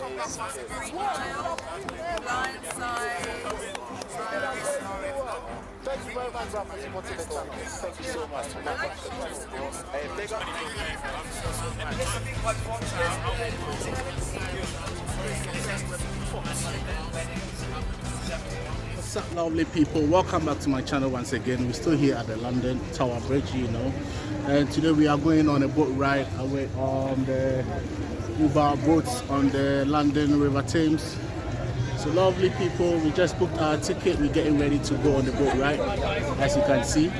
Thank you very much for supporting the channel. Thank you so much. Hey, big up. What's up, lovely people? Welcome back to my channel once again. We're still here at the London Tower Bridge, you know, and today we are going on a boat ride away on the Uber boats on the London River Thames. So lovely people, we just booked our ticket. We're getting ready to go on the boat ride. As you can see,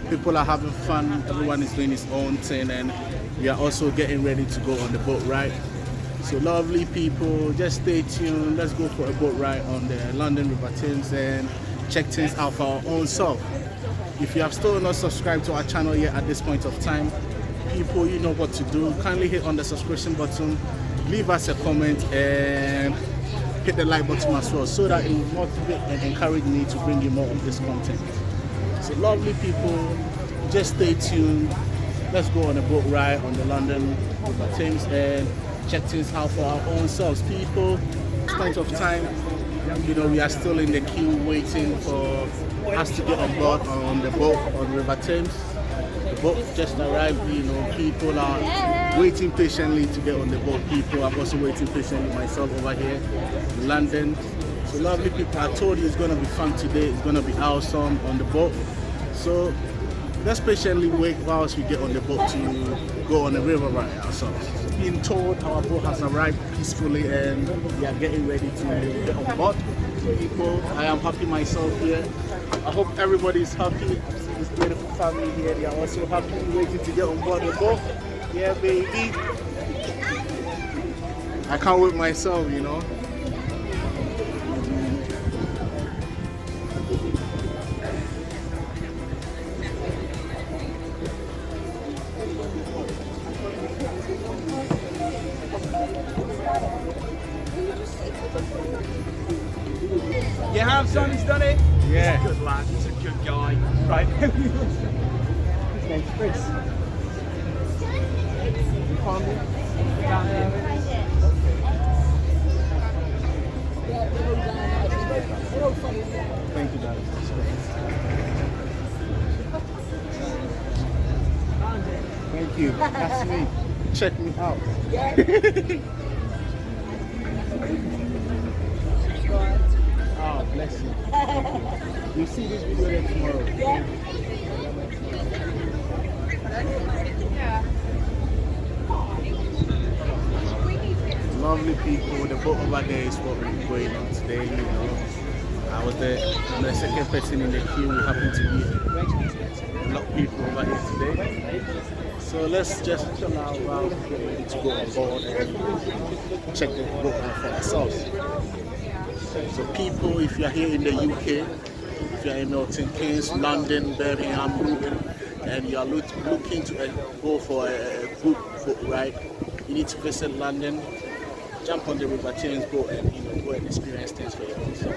people are having fun, everyone is doing his own thing, and we are also getting ready to go on the boat ride. So lovely people, just stay tuned. Let's go for a boat ride on the London River Thames and check things out for our own self. If you have still not subscribed to our channel yet at this point of time, people, you know what to do. Kindly hit on the subscription button, leave us a comment, and hit the like button as well, so that it will motivate and encourage me to bring you more of this content. So lovely people, just stay tuned. Let's go on a boat ride on the London River Thames and check things out for our own selves. People, at this point of time, you know, we are still in the queue waiting for us to get on board on the boat on River Thames. The boat just arrived, you know, people are waiting patiently to get on the boat. People, I'm also waiting patiently myself over here in London. So lovely people, I told you it's going to be fun today. It's going to be awesome on the boat. So let's patiently wait whilst we get on the boat to go on the river ride ourselves. Being told our boat has arrived peacefully and we are getting ready to get on board. People, I am happy myself here. I hope everybody is happy. I've seen this beautiful family here. They are also happy, waiting to get on board the boat. Yeah, baby. I can't wait myself, you know. You have, Sonny's done it? Yeah. He's a good lad, he's a good guy. Right. His name's Chris. You found him? Thank you, darling. Thank you. That's me. Check me out. Oh, bless you. You'll see this video there tomorrow. Lovely people. The boat over there is what we're going on today, you know. I was the second person in the queue. We happen to be a lot of people over here today. So let's just chill out while we get ready to go on board and check the boat out for ourselves. So people, if you're here in the UK, if you're in Milton Keynes, London, Birmingham, Luton, and you're looking to go for a group boat ride, you need to visit London, jump on the River Thames boat, and you know, go and experience things for yourself.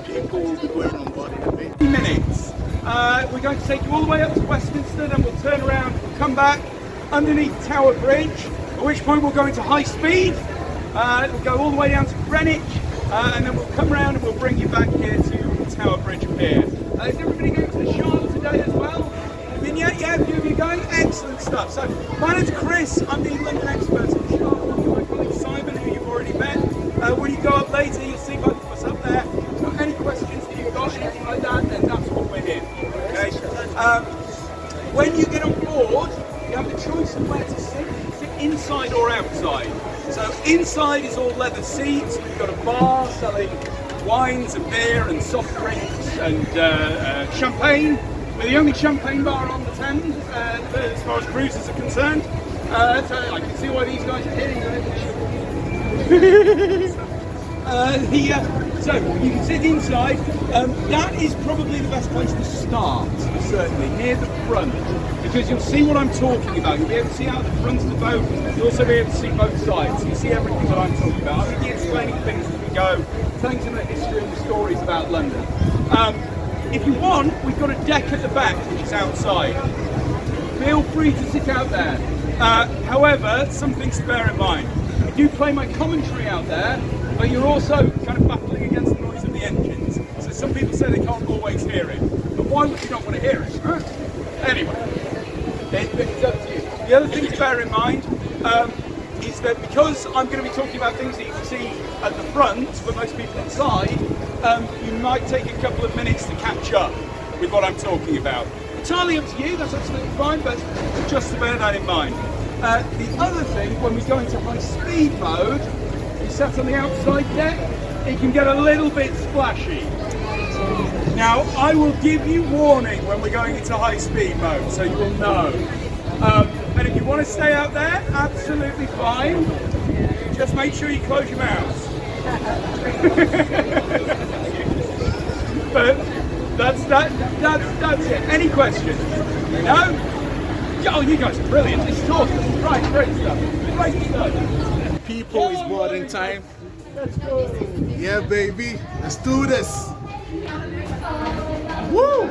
People will be going on board in a bit. Minutes. We're going to take you all the way up to Westminster, then we'll turn around, we'll come back underneath Tower Bridge, at which point we'll go into high speed. We'll go all the way down to Greenwich, and then we'll come around and we'll bring you back here to Tower Bridge Pier. Is everybody going to the Shard today as well? Vignette, yeah, a few of you going? Excellent stuff. So, my name's Chris, I'm the London expert at the Shard. My colleague Simon, who you've already met. When you go up later, you'll see both of us up there. So any questions that you've got, anything like that, then that's what we're here. Okay? When you get on board, you have the choice of where to sit. You can sit inside or outside. So inside is all leather seats. We've got a bar selling wines and beer and soft drinks and champagne. We're the only champagne bar on the Thames as far as cruises are concerned. So I can see why these guys are hitting so you can sit inside. That is probably the best place to start, certainly near the front, because because you'll see what I'm talking about. You'll be able to see out the front of the boat. You'll also be able to see both sides. You see everything that I'm talking about. I'll be explaining things as we go, telling some of the history and the stories about London. If you want, we've got a deck at the back, which is outside. Feel free to sit out there. However, some things to bear in mind. I do play my commentary out there, but you're also kind of battling against the noise of the engines. So some people say they can't always hear it. But why would you not want to hear it? Huh? Anyway, it's up to you. The other thing to bear in mind is that because I'm going to be talking about things that you can see at the front for most people inside, you might take a couple of minutes to catch up with what I'm talking about. Entirely up to you, that's absolutely fine, but just to bear that in mind. The other thing, when we go into high speed mode, you sat on the outside deck, it can get a little bit splashy. Now, I will give you warning when we're going into high speed mode, so you will know. And if you want to stay out there, absolutely fine. Just make sure you close your mouths. But that's it. Any questions? No? Oh, you guys are brilliant. This is awesome. Right, great stuff. Great stuff. People is boarding time. Let's go. Yeah, baby. Let's do this. Woo!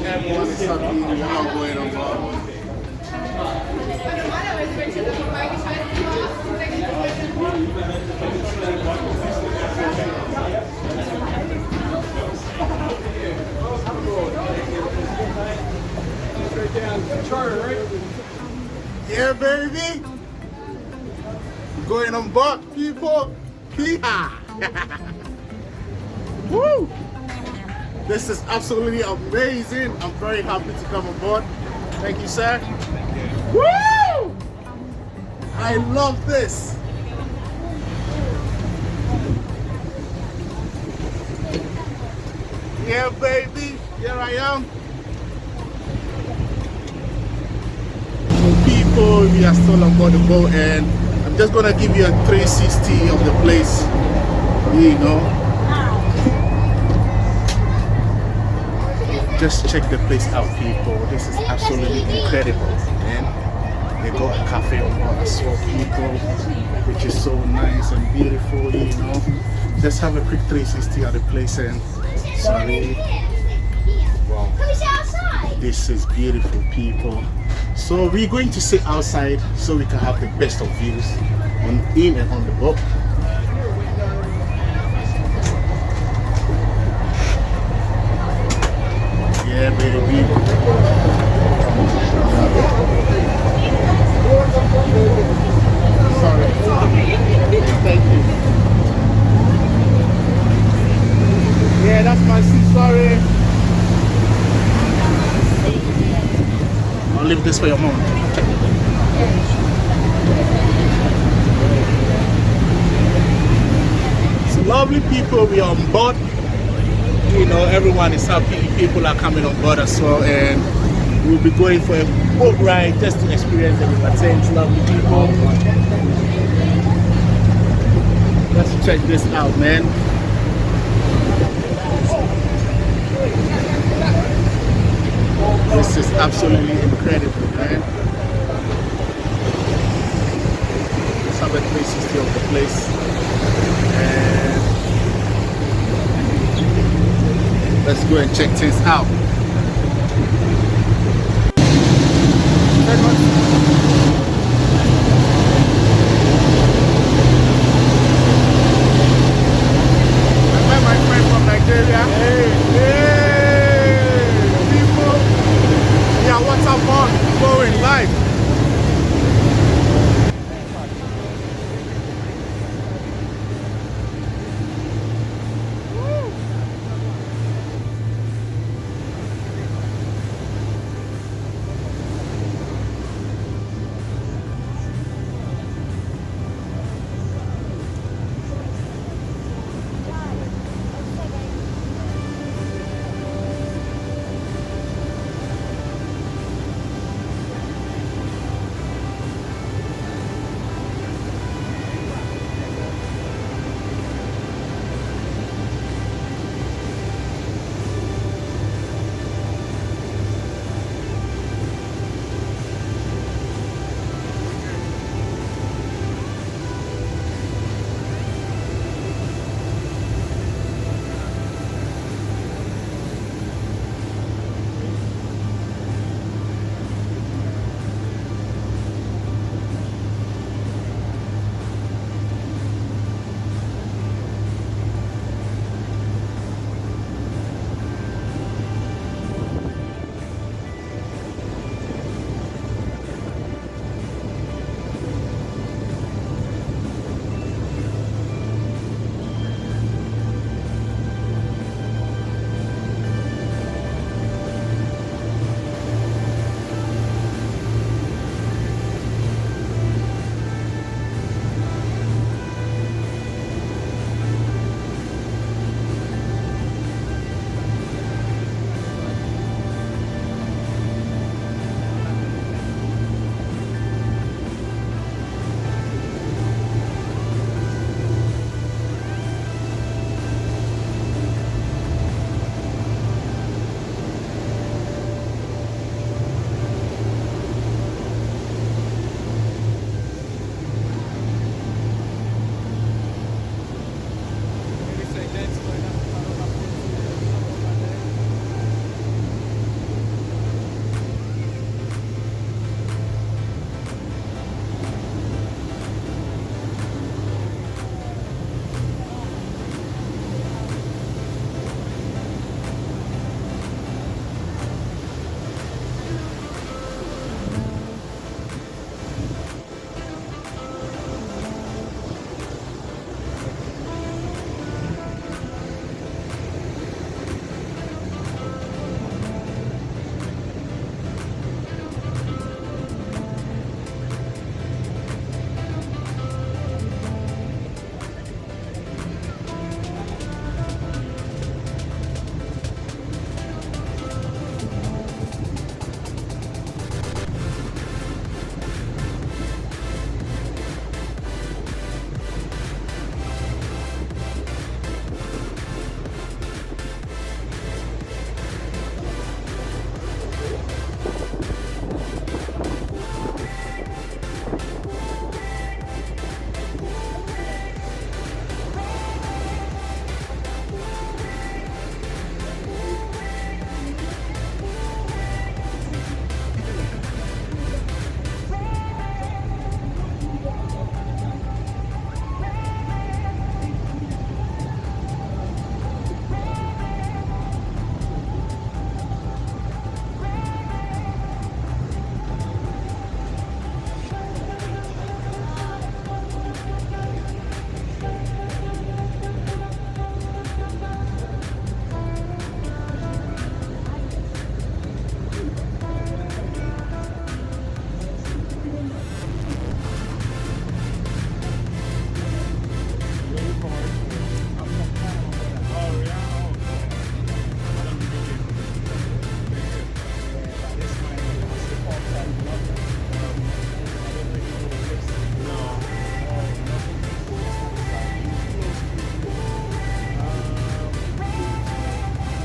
Everyone is happy. We're all going on board. Yeah, baby. Going on board, people. Hee-haw. Woo! This is absolutely amazing. I'm very happy to come on board. Thank you, sir. Woo! I love this. Yeah, baby. Here I am. People, we are still on board the boat, and I'm just gonna give you a 360 of the place. You know. Just check the place out, people. This is absolutely incredible, man. They got a cafe on board as well, people, which is so nice and beautiful, you know. Just have a quick 360 of the place, and sorry. Wow. This is beautiful, people. So we're going to sit outside so we can have the best of views in and on the boat. Yeah, baby. Sorry. Thank you. Yeah, that's my seat. Sorry. I'll leave this for your mom. So lovely people, we are on board. You know, everyone is happy, people are coming on board as well, and we'll be going for a boat ride just to experience the River Thames. Lovely people. Let's check this out, man. This is absolutely incredible, man. Let's have a 360 of the place. And let's go and check things out. I met my friend from Nigeria. Hey, people. Yeah, what's up, on? Going live.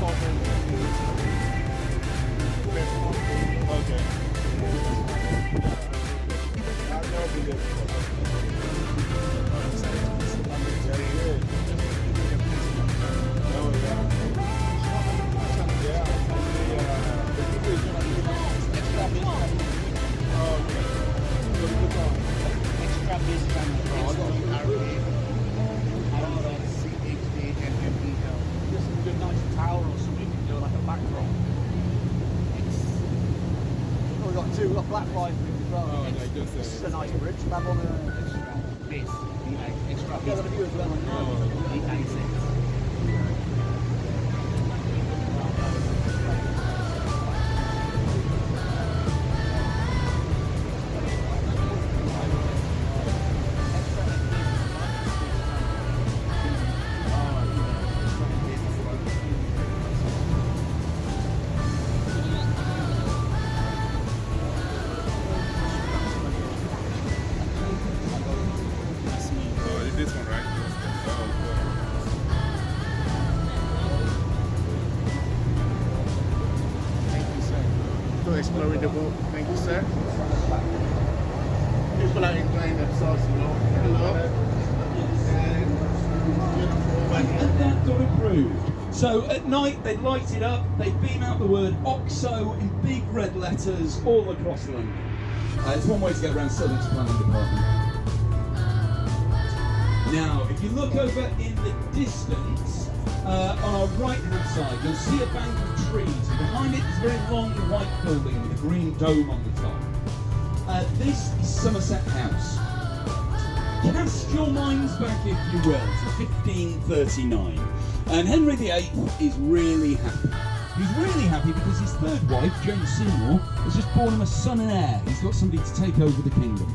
Okay. I've never been there before. Oh, yeah. Yeah. The people is gonna be extra big. Oh, okay. So we put on extra big camera. I don't know, CHD and MPL. Just a good nice tower or something, you know, like a backdrop. We've got two, we've got black light as well. Oh, no, just this is a nice bridge. We have on a extra base, extra base. Yeah, the view as well. Oh, 896. This one, right? Thank you, sir. For exploring the boat. Thank you, sir. People are enjoying themselves, you know. Hello. And beautiful. And that got approved. So at night they light it up, they beam out the word OXO in big red letters all across London. It's one way to get around Southwark's planning department. Now, if you look over in the distance, on our right-hand side, you'll see a bank of trees, and behind it is a very long white building with a green dome on the top. This is Somerset House. Cast your minds back, if you will, to 1539. And Henry VIII is really happy. He's really happy because his third wife, Jane Seymour, has just born him a son and heir. He's got somebody to take over the kingdom.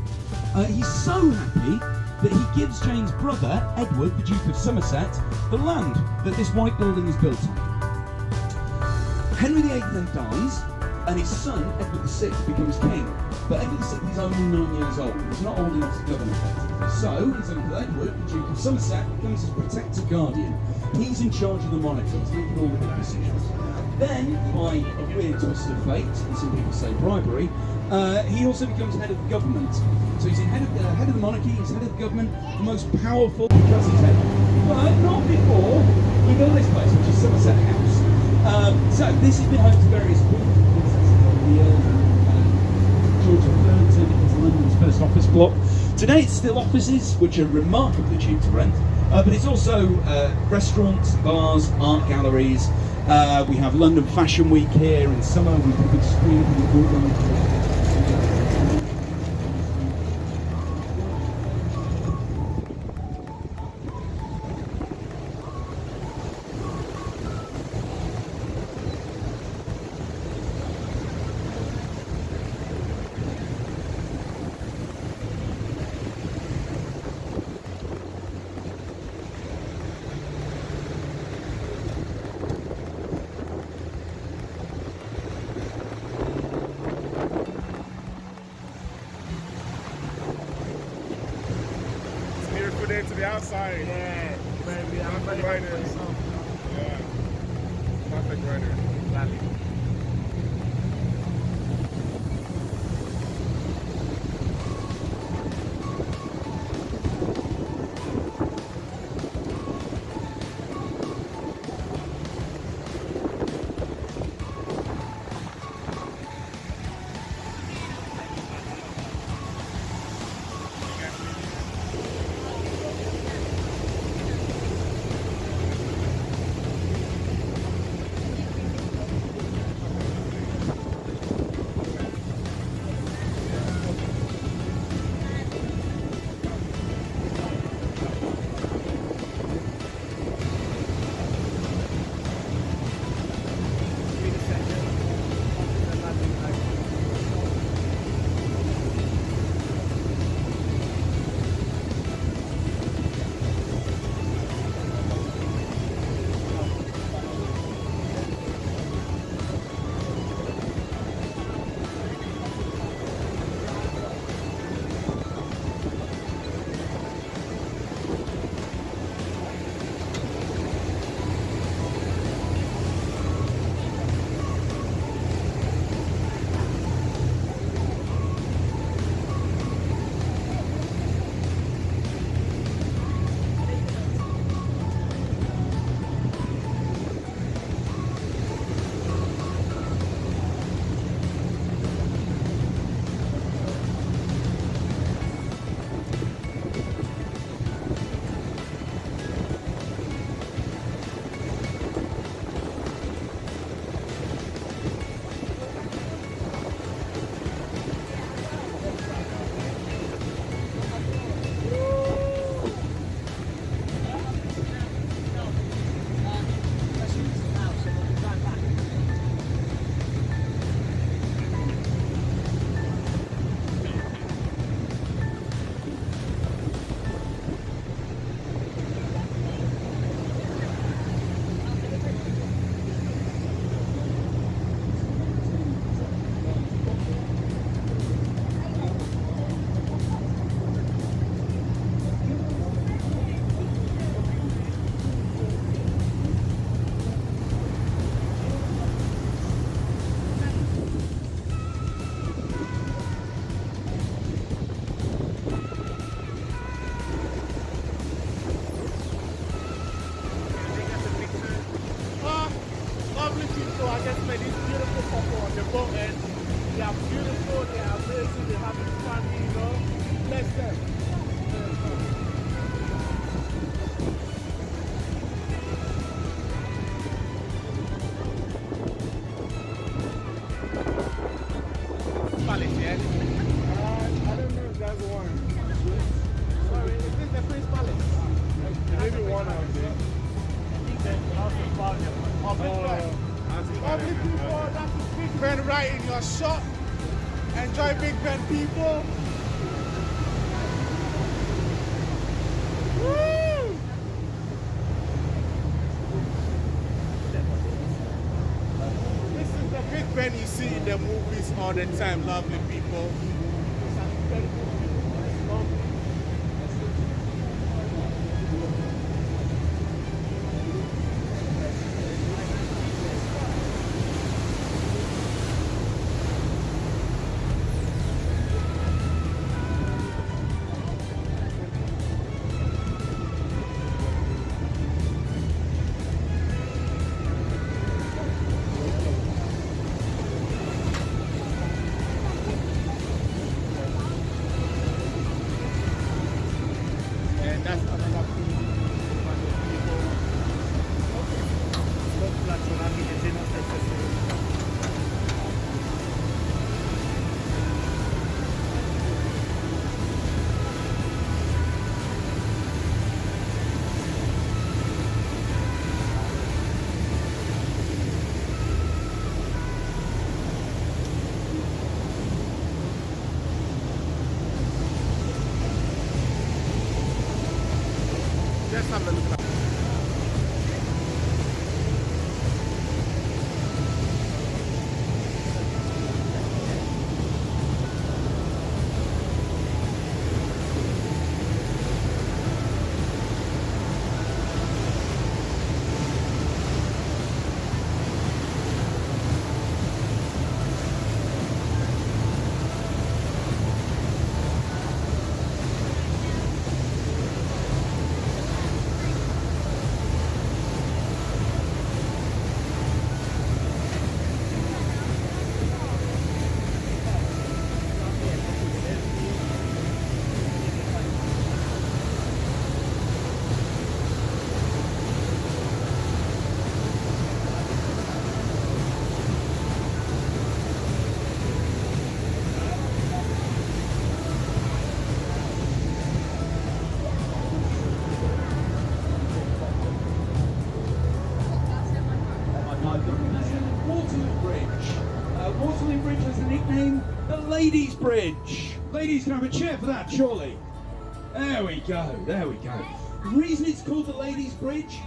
He's so happy that he gives Jane's brother, Edward, the Duke of Somerset, the land that this white building is built on. Henry VIII then dies, and his son, Edward VI, becomes king. But Edward VI is only 9 years old. He's not old enough to govern effectively. So, his uncle Edward, the Duke of Somerset, becomes his protector guardian. He's in charge of the monarchy. He's making all the big decisions. Then, by a weird twist of fate, and some people say bribery, he also becomes head of the government. So he's head of the monarchy, he's head of the government, the most powerful because he's head. But not before we built this place, which is Somerset House. So this has been home to various princesses over the years. George III turned it into London's first office block. Today it's still offices, which are remarkably cheap to rent. But it's also restaurants, bars, art galleries. We have London Fashion Week here in summer. We have a big screen in the courtyard. Day to the outside. Yeah, baby. I'm ready for some. Yeah. Perfect rider. Exactly. So I guess met these beautiful couple on the boat, and they are beautiful, they are amazing, they have fun, you know. Bless them. Palace, yeah? I don't know if that's the one. Sorry, is this the Prince Palace? Maybe one of them. Oh, Big Ben. Lovely people, that is Big Ben right in your shop. Enjoy Big Ben, people. Woo! This is the Big Ben you see in the movies all the time, lovely people. It's an incredible view. It's lovely. And that's another thing for the people. Let's have a look at Waterloo Bridge. Waterloo Bridge has the nickname the Ladies' Bridge. Ladies can have a cheer for that, surely. There we go, there we go. The reason it's called the Ladies' Bridge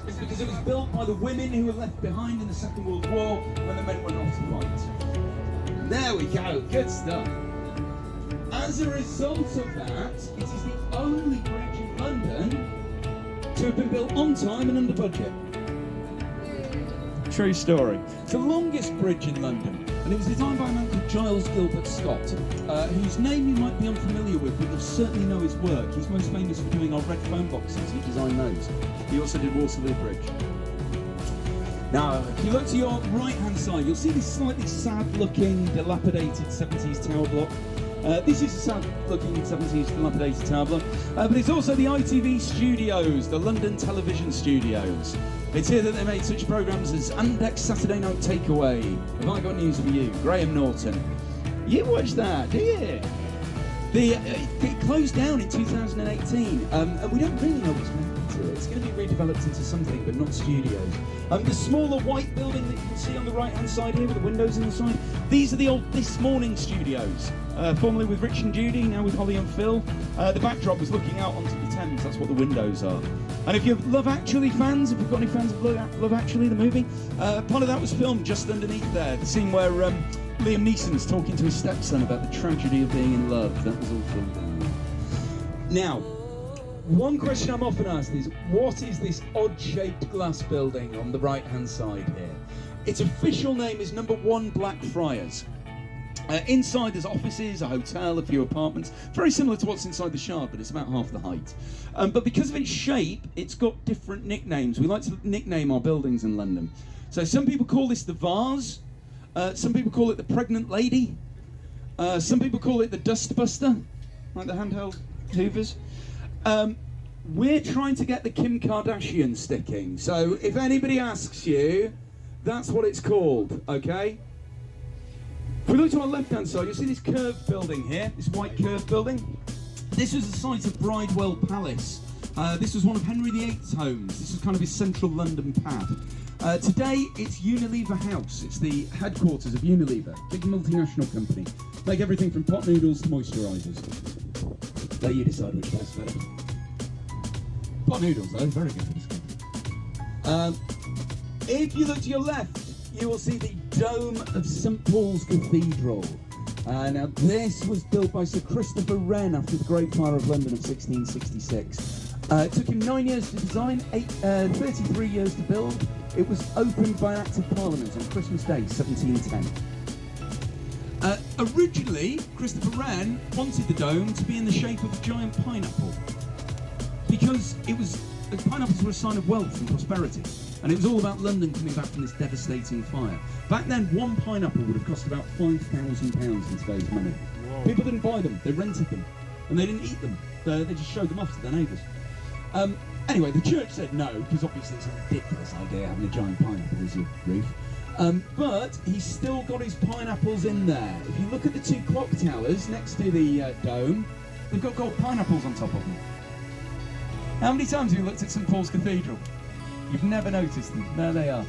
is because it was built by the women who were left behind in the Second World War when the men went off to fight. There we go, good stuff. As a result of that, it is the only bridge in London to have been built on time and under budget. True story. It's the longest bridge in London, and it was designed by a man called Giles Gilbert Scott, whose name you might be unfamiliar with, but you'll certainly know his work. He's most famous for doing our red phone boxes. He designed those. He also did Waterloo Bridge. Now, if you look to your right-hand side, you'll see this slightly sad-looking, dilapidated 70s tower block. This is a sad-looking 70s dilapidated tower block, but it's also the ITV studios, the London television studios. It's here that they made such programmes as Andex Saturday Night Takeaway. Have I got news for you? Graham Norton. You watch that, do you? It closed down in 2018, and we don't really know what's going to happen to it. It's going to be redeveloped into something, but not studios. The smaller white building that you can see on the right-hand side here with the windows on the side, these are the old This Morning studios, formerly with Rich and Judy, now with Holly and Phil. The backdrop was looking out onto the Thames, that's what the windows are. And if you're Love Actually fans, if you've got any fans of Love Actually, the movie, part of that was filmed just underneath there, the scene where Liam Neeson's talking to his stepson about the tragedy of being in love. That was all filmed there. Now, one question I'm often asked is, what is this odd-shaped glass building on the right-hand side here? Its official name is Number 1 Blackfriars. Inside there's offices, a hotel, a few apartments, very similar to what's inside the Shard, but it's about half the height. But because of its shape, it's got different nicknames. We like to nickname our buildings in London. So some people call this the Vase, some people call it the Pregnant Lady, some people call it the Dustbuster, like the handheld hoovers. We're trying to get the Kim Kardashian sticking, so if anybody asks you, that's what it's called, okay? If we look to our left-hand side, you'll see this curved building here, this white curved building. This was the site of Bridewell Palace. This was one of Henry VIII's homes. This was kind of his central London pad. Today, it's Unilever House. It's the headquarters of Unilever, big multinational company. Make everything from pot noodles to moisturisers. There you decide which tastes better. Pot noodles, though, very good for this company. If you look to your left, you will see the dome of St Paul's Cathedral. Now this was built by Sir Christopher Wren after the Great Fire of London of 1666. It took him 9 years to design, 33 years to build. It was opened by Act of Parliament on Christmas Day, 1710. Originally, Christopher Wren wanted the dome to be in the shape of a giant pineapple because pineapples were a sign of wealth and prosperity. And it was all about London coming back from this devastating fire. Back then, one pineapple would have cost about £5,000 in today's money. Whoa. People didn't buy them, they rented them. And they didn't eat them, they just showed them off to their neighbours. Anyway, the church said no, because obviously it's a ridiculous idea having a giant pineapple as your roof. But he's still got his pineapples in there. If you look at the two clock towers next to the dome, they've got gold pineapples on top of them. How many times have you looked at St Paul's Cathedral? You've never noticed them. There they are.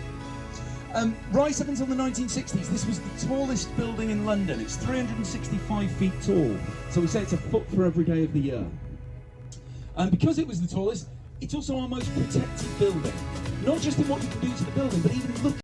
Right up until the 1960s, this was the tallest building in London. It's 365 feet tall. So we say it's a foot for every day of the year. And because it was the tallest, it's also our most protected building. Not just in what you can do to the building, but even look